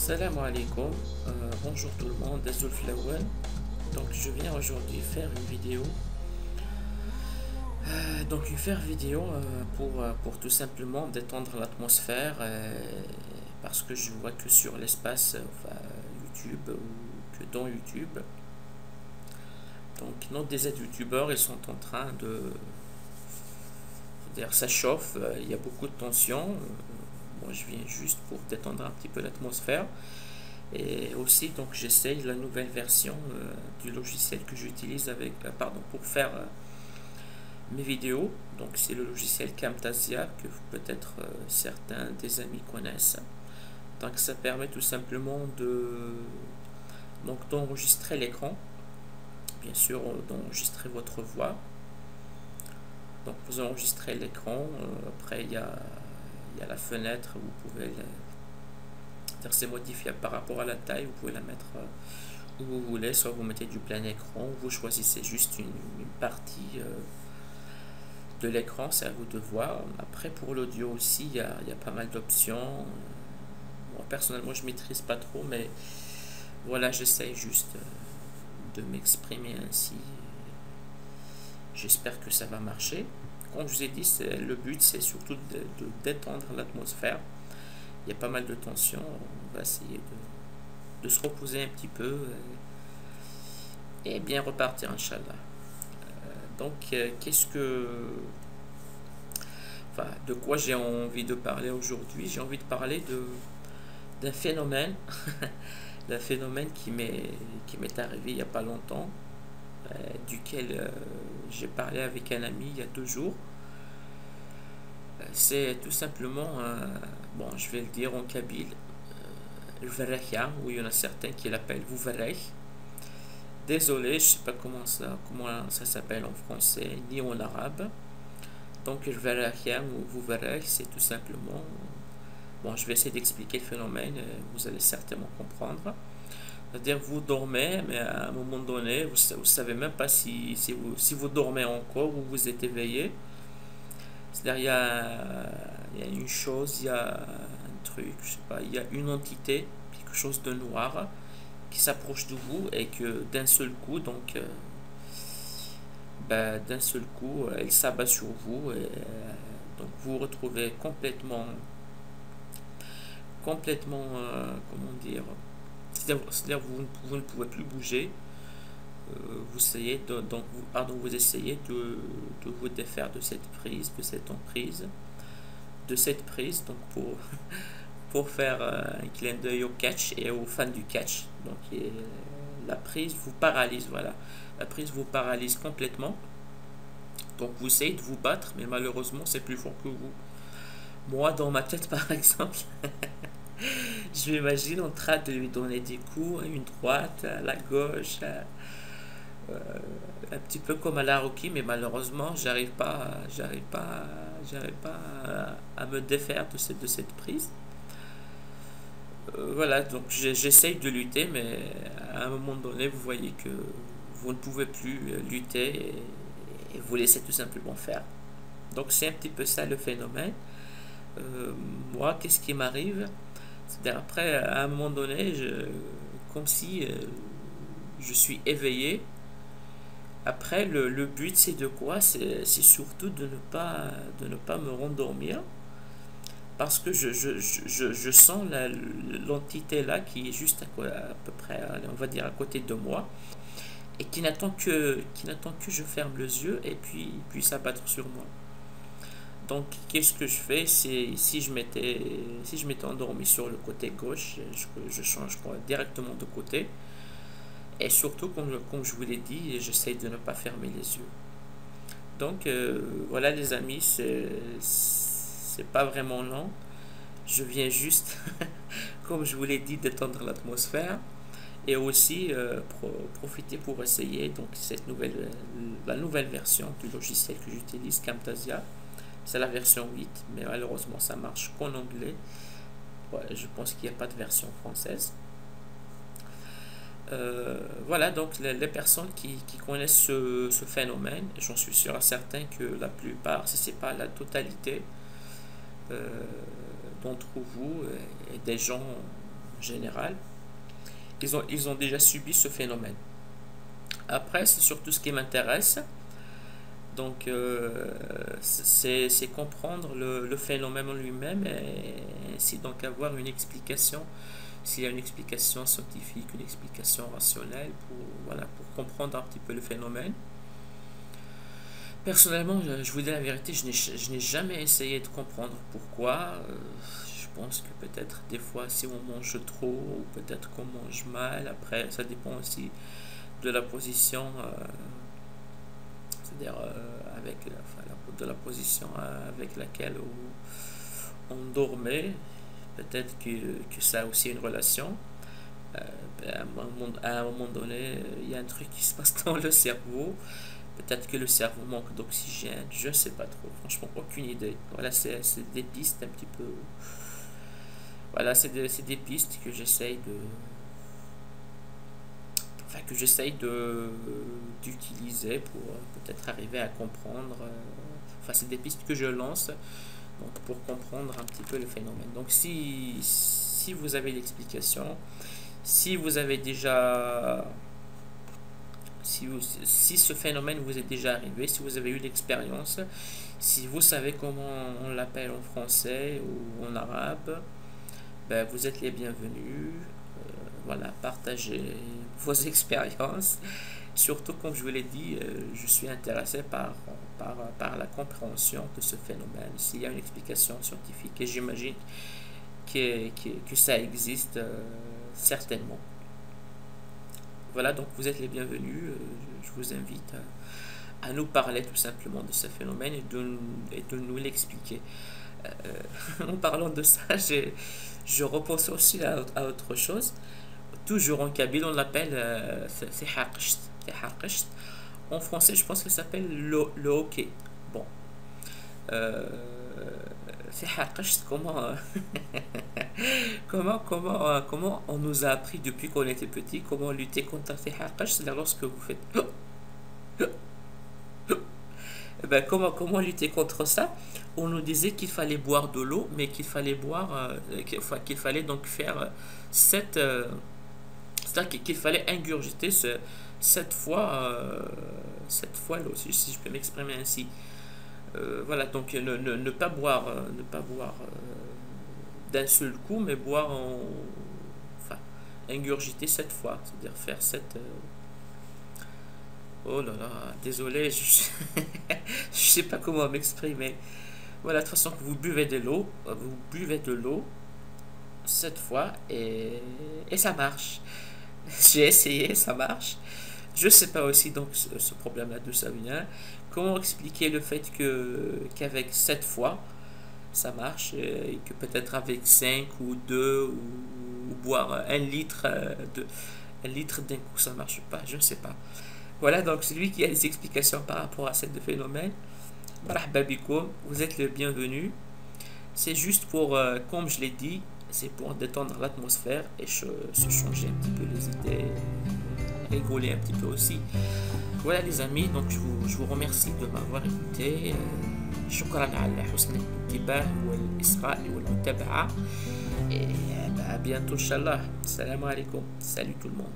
Salam alaikum, bonjour tout le monde, Azul Flower. Donc je viens aujourd'hui faire une vidéo. Pour tout simplement détendre l'atmosphère parce que je vois que sur l'espace YouTube ou que dans YouTube, donc des aides youtubeurs ils sont en train de dire ça chauffe, il y a beaucoup de tension. Moi je viens juste pour détendre un petit peu l'atmosphère. Et aussi, donc, j'essaye la nouvelle version du logiciel que j'utilise pour faire mes vidéos. Donc, c'est le logiciel Camtasia que peut-être certains des amis connaissent. Donc, ça permet tout simplement d'enregistrer l'écran, bien sûr, d'enregistrer votre voix. Donc, vous enregistrez l'écran. Après, il y a la fenêtre où vous pouvez c'est modifiable par rapport à la taille, vous pouvez la mettre où vous voulez, soit vous mettez du plein écran, ou vous choisissez juste une partie de l'écran, c'est à vous de voir. Après pour l'audio aussi, il y a pas mal d'options. Moi personnellement je maîtrise pas trop, mais voilà, j'essaye juste de m'exprimer ainsi. J'espère que ça va marcher. Comme je vous ai dit, le but c'est surtout de détendre l'atmosphère. Il y a pas mal de tension, on va essayer de se reposer un petit peu et bien repartir, Inch'Allah. De quoi j'ai envie de parler aujourd'hui? J'ai envie de parler d'un phénomène, d'un phénomène qui m'est arrivé il n'y a pas longtemps, duquel j'ai parlé avec un ami il y a 2 jours. C'est tout simplement, je vais le dire en kabyle, le verrekia, où il y en a certains qui l'appellent Vuverech. Désolé, je sais pas comment ça s'appelle en français, ni en arabe. Donc le verrekia ou Vuverech, c'est tout simplement, je vais essayer d'expliquer le phénomène, vous allez certainement comprendre. C'est-à-dire vous dormez, mais à un moment donné, vous savez même pas si vous dormez encore ou vous êtes éveillé. C'est-à-dire il y a une chose, il y a un truc, je sais pas, il y a une entité, quelque chose de noir qui s'approche de vous et que d'un seul coup, elle s'abat sur vous et donc vous vous retrouvez complètement, comment dire, c'est-à-dire vous ne pouvez plus bouger. Vous essayez vous essayez de vous défaire de cette prise, de cette emprise, de cette prise, donc pour faire un clin d'œil au catch et aux fans du catch. Donc la prise vous paralyse, voilà. La prise vous paralyse complètement. Donc vous essayez de vous battre, mais malheureusement c'est plus fort que vous. Moi dans ma tête par exemple, je m'imagine en train de lui donner des coups, une droite, à la gauche, un petit peu comme à la Rocky, mais malheureusement j'arrive pas à me défaire de cette prise. Voilà, donc j'essaye de lutter, mais à un moment donné vous voyez que vous ne pouvez plus lutter et vous laissez tout simplement faire. Donc c'est un petit peu ça le phénomène. Moi, qu'est-ce qui m'arrive? C'est-à-dire après, à un moment donné, comme si je suis éveillé. Après, le but, c'est de quoi? C'est surtout de ne pas me rendormir. Parce que je sens l'entité là qui est juste à peu près, on va dire, à côté de moi. Et qui n'attend que je ferme les yeux et puis s'abattre sur moi. Donc, qu'est-ce que je fais? Si je m'étais endormi sur le côté gauche, je change directement de côté. Et surtout, comme je vous l'ai dit, j'essaye de ne pas fermer les yeux. Donc, voilà les amis, c'est pas vraiment long. Je viens juste, comme je vous l'ai dit, détendre l'atmosphère. Et aussi profiter pour essayer donc la nouvelle version du logiciel que j'utilise, Camtasia. C'est la version 8, mais malheureusement ça marche qu'en anglais. Ouais, je pense qu'il n'y a pas de version française. Voilà, donc les personnes qui connaissent ce phénomène, j'en suis sûr à certain que la plupart, si ce n'est pas la totalité d'entre vous et des gens général, ils ont déjà subi ce phénomène. Après, c'est surtout ce qui m'intéresse. Donc, c'est comprendre le phénomène en lui-même et ainsi donc avoir une explication, s'il y a une explication scientifique, une explication rationnelle pour, voilà, pour comprendre un petit peu le phénomène. Personnellement, je vous dis la vérité, je n'ai jamais essayé de comprendre pourquoi. Je pense que peut-être des fois si on mange trop ou peut-être qu'on mange mal. Après, ça dépend aussi de la position, c'est-à-dire de la position avec laquelle on dormait. Peut-être que ça a aussi une relation. À un moment donné, il y a un truc qui se passe dans le cerveau. Peut-être que le cerveau manque d'oxygène, je ne sais pas trop, franchement, aucune idée. Voilà, c'est des pistes un petit peu. Voilà, c'est des pistes que j'essaye de. Enfin, que j'essaye d'utiliser pour peut-être arriver à comprendre. Enfin, c'est des pistes que je lance donc, pour comprendre un petit peu le phénomène. Donc, si vous avez l'explication, si vous avez déjà. Si ce phénomène vous est déjà arrivé, si vous avez eu l'expérience, si vous savez comment on l'appelle en français ou en arabe, ben vous êtes les bienvenus. Voilà, partagez vos expériences. Surtout, comme je vous l'ai dit, je suis intéressé par la compréhension de ce phénomène. S'il y a une explication scientifique, et j'imagine que ça existe certainement. Voilà, donc vous êtes les bienvenus. Je vous invite à nous parler tout simplement de ce phénomène et de nous l'expliquer. En parlant de ça, je repense aussi à autre chose. Toujours en Kabyle, on l'appelle Fihaqsht. En français, je pense que ça s'appelle le hockey. Bon. Fihaqsht, comment on nous a appris depuis qu'on était petit, comment lutter contre Fihaqsht, c'est lorsque vous faites. Eh ben, comment lutter contre ça? On nous disait qu'il fallait boire de l'eau, mais qu'il fallait qu'il fallait donc faire cette. C'est-à-dire qu'il fallait ingurgiter cette fois l'eau, si je peux m'exprimer ainsi. Voilà, donc ne pas boire, d'un seul coup, mais boire enfin, ingurgiter cette fois, c'est-à-dire faire cette. Oh là là, désolé, je sais pas comment m'exprimer. Voilà, de toute façon, vous buvez de l'eau, cette fois et ça marche. J'ai essayé, ça marche. Je sais pas aussi donc ce problème-là d'où ça vient. Comment expliquer le fait qu'avec 7 fois ça marche et que peut-être avec 5 ou 2 ou boire un litre d'un coup ça marche pas, je ne sais pas. Voilà, donc c'est lui qui a des explications par rapport à ce phénomène. Marhaba bikoum, vous êtes le bienvenu. C'est juste pour, comme je l'ai dit, c'est pour détendre l'atmosphère et se changer un petit peu les idées, rigoler un petit peu aussi. Voilà les amis, donc je vous remercie de m'avoir écouté. شكرا على حسن الانتباه والإصغاء والمتابعة. Et à bientôt, Inch'Allah. Salam alaikum. Salut tout le monde.